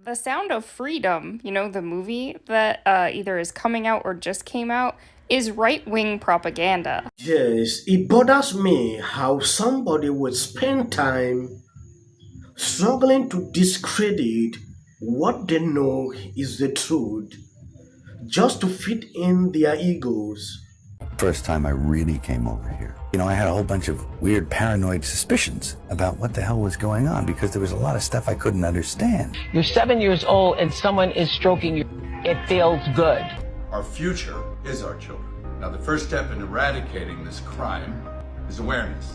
The Sound of Freedom, the movie that either is coming out or just came out, is right wing propaganda. Yes, it bothers me how somebody would spend time struggling to discredit what they know is the truth just to fit in their egos. First time I really came over here. I had a whole bunch of weird paranoid suspicions about what the hell was going on because there was a lot of stuff I couldn't understand. You're 7 years old and someone is stroking you. It feels good. Our future is our children. Now, the first step in eradicating this crime is awareness.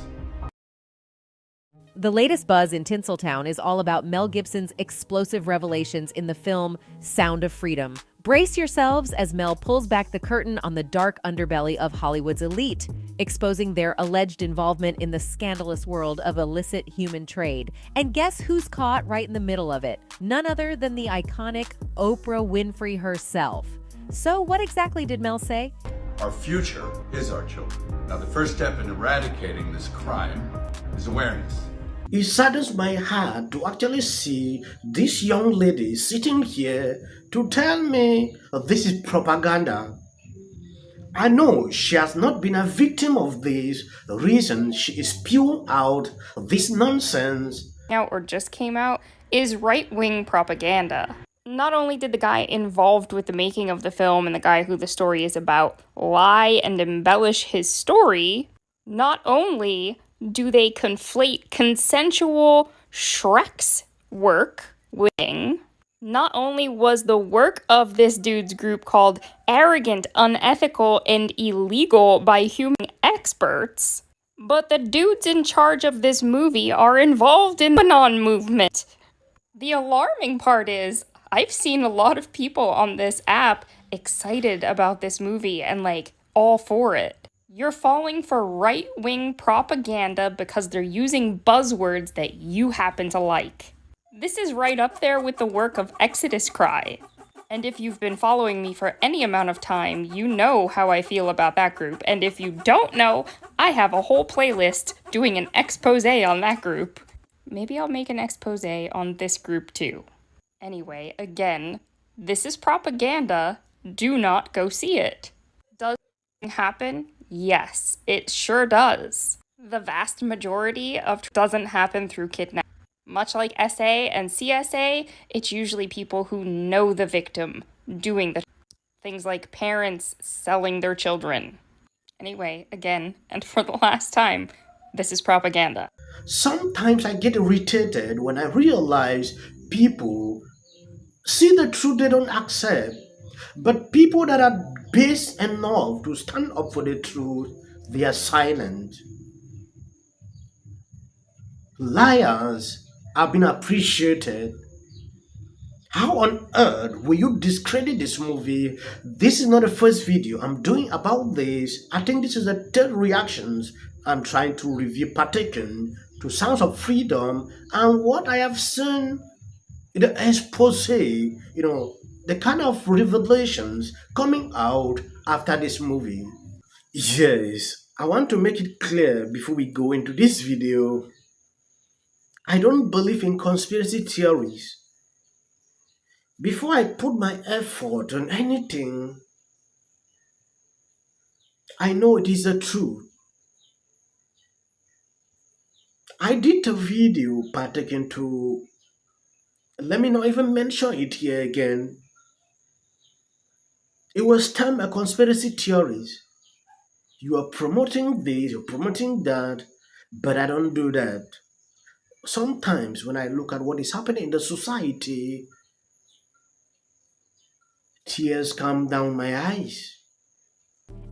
The latest buzz in Tinseltown is all about Mel Gibson's explosive revelations in the film Sound of Freedom. Brace yourselves as Mel pulls back the curtain on the dark underbelly of Hollywood's elite, exposing their alleged involvement in the scandalous world of illicit human trade. And guess who's caught right in the middle of it? None other than the iconic Oprah Winfrey herself. So what exactly did Mel say? Our future is our children. Now, the first step in eradicating this crime is awareness. It saddens my heart to actually see this young lady sitting here to tell me this is propaganda. I know she has not been a victim of this reason she is spewing out this nonsense. Out or just came out, is right wing propaganda. Not only did the guy involved with the making of the film and the guy who the story is about lie and embellish his story, not only do they conflate consensual Shrek's work with not only was the work of this dude's group called arrogant, unethical, and illegal by human experts, but the dudes in charge of this movie are involved in the QAnon movement. The alarming part is, I've seen a lot of people on this app excited about this movie and all for it. You're falling for right-wing propaganda because they're using buzzwords that you happen to like. This is right up there with the work of Exodus Cry. And if you've been following me for any amount of time, you know how I feel about that group. And if you don't know, I have a whole playlist doing an expose on that group. Maybe I'll make an expose on this group too. Anyway, again, this is propaganda. Do not go see it. Does it happen? Yes, it sure does. The vast majority of doesn't happen through kidnapping. Much like SA and CSA, it's usually people who know the victim doing the things like parents selling their children. Anyway, again, and for the last time, this is propaganda. Sometimes I get irritated when I realize people see the truth they don't accept, but people that are base enough to stand up for the truth, they are silent. Liars have been appreciated. How on earth will you discredit this movie? This is not the first video I'm doing about this. I think this is the third reactions I'm trying to review pertaining to Sounds of Freedom and what I have seen in the expose, the kind of revelations coming out after this movie. Yes, I want to make it clear before we go into this video. I don't believe in conspiracy theories. Before I put my effort on anything, I know it is the truth. I did a video pertaining to, let me not even mention it here again. It was termed a conspiracy theories. You are promoting this, you're promoting that, but I don't do that. Sometimes when I look at what is happening in the society, tears come down my eyes.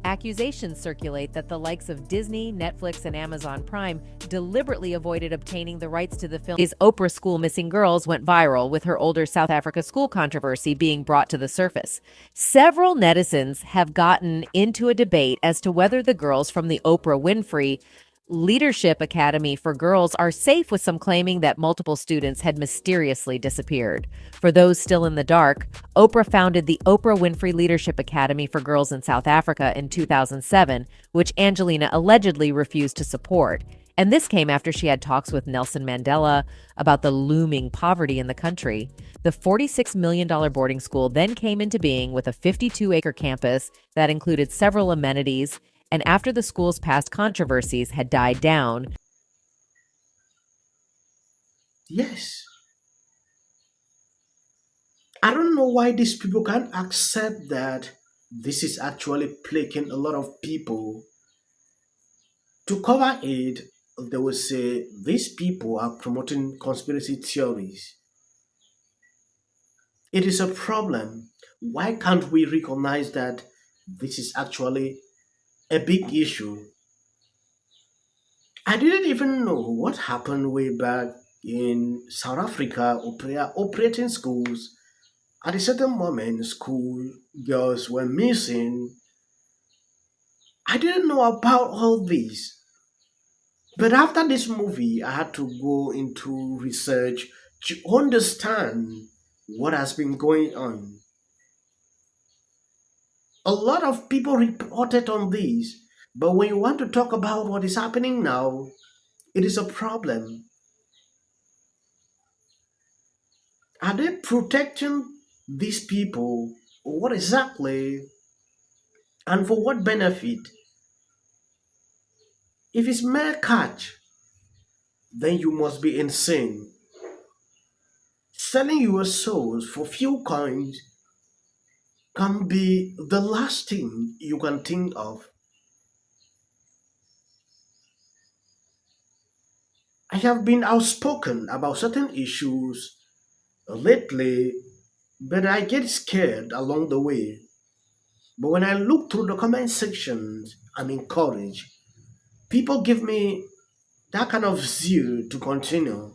Accusations circulate that the likes of Disney, Netflix, and Amazon Prime deliberately avoided obtaining the rights to the film. Oprah School Missing Girls went viral, with her older South Africa school controversy being brought to the surface. Several netizens have gotten into a debate as to whether the girls from the Oprah Winfrey Leadership Academy for Girls are safe, with some claiming that multiple students had mysteriously disappeared. For those still in the dark, Oprah founded the Oprah Winfrey Leadership Academy for Girls in South Africa in 2007, which Angelina allegedly refused to support. And this came after she had talks with Nelson Mandela about the looming poverty in the country. The $46 million boarding school then came into being with a 52-acre campus that included several amenities, and after the school's past controversies had died down. Yes. I don't know why these people can't accept that this is actually plaguing a lot of people. To cover it, they will say these people are promoting conspiracy theories. It is a problem. Why can't we recognize that this is actually a big issue? I didn't even know what happened way back in South Africa operating schools. At a certain moment, school girls were missing. I didn't know about all this. But after this movie, I had to go into research to understand what has been going on. A lot of people reported on this, but when you want to talk about what is happening now, it is a problem. Are they protecting these people? What exactly? And for what benefit? If it's mere catch, then you must be insane. Selling your souls for few coins can be the last thing you can think of. I have been outspoken about certain issues lately, but I get scared along the way. But when I look through the comment sections, I'm encouraged. People give me that kind of zeal to continue.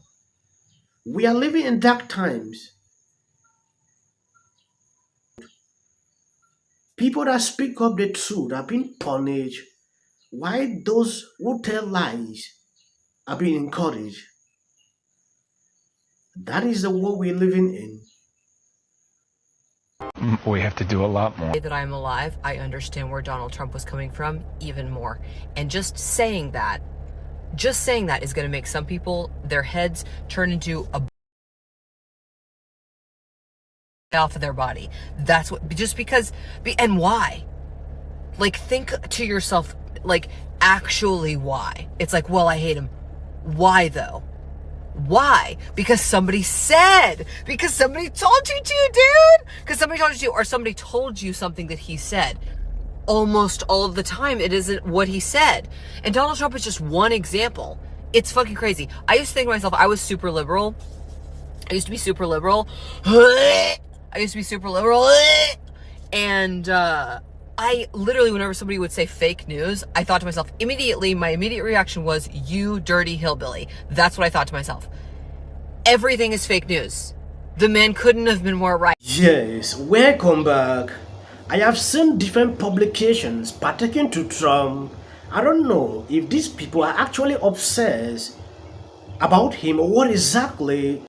We are living in dark times. People that speak up the truth are being punished, while those who tell lies are being encouraged. That is the world we're living in. We have to do a lot more. That I'm alive, I understand where Donald Trump was coming from even more. And just saying that is going to make some people, their heads turn into a off of their body. That's what, just because, and why? Like, think to yourself, like, actually why? It's like, well, I hate him. Why though? Why? Because somebody said. Because somebody told you to, dude. Because somebody told you to, or somebody told you something that he said. Almost all of the time, it isn't what he said. And Donald Trump is just one example. It's fucking crazy. I used to think to myself, I was super liberal. I used to be super liberal. And I literally, whenever somebody would say fake news, I thought to myself, immediately, my immediate reaction was, you dirty hillbilly. That's what I thought to myself. Everything is fake news. The man couldn't have been more right. Yes, welcome back. I have seen different publications partaking to Trump. I don't know if these people are actually obsessed about him or what exactly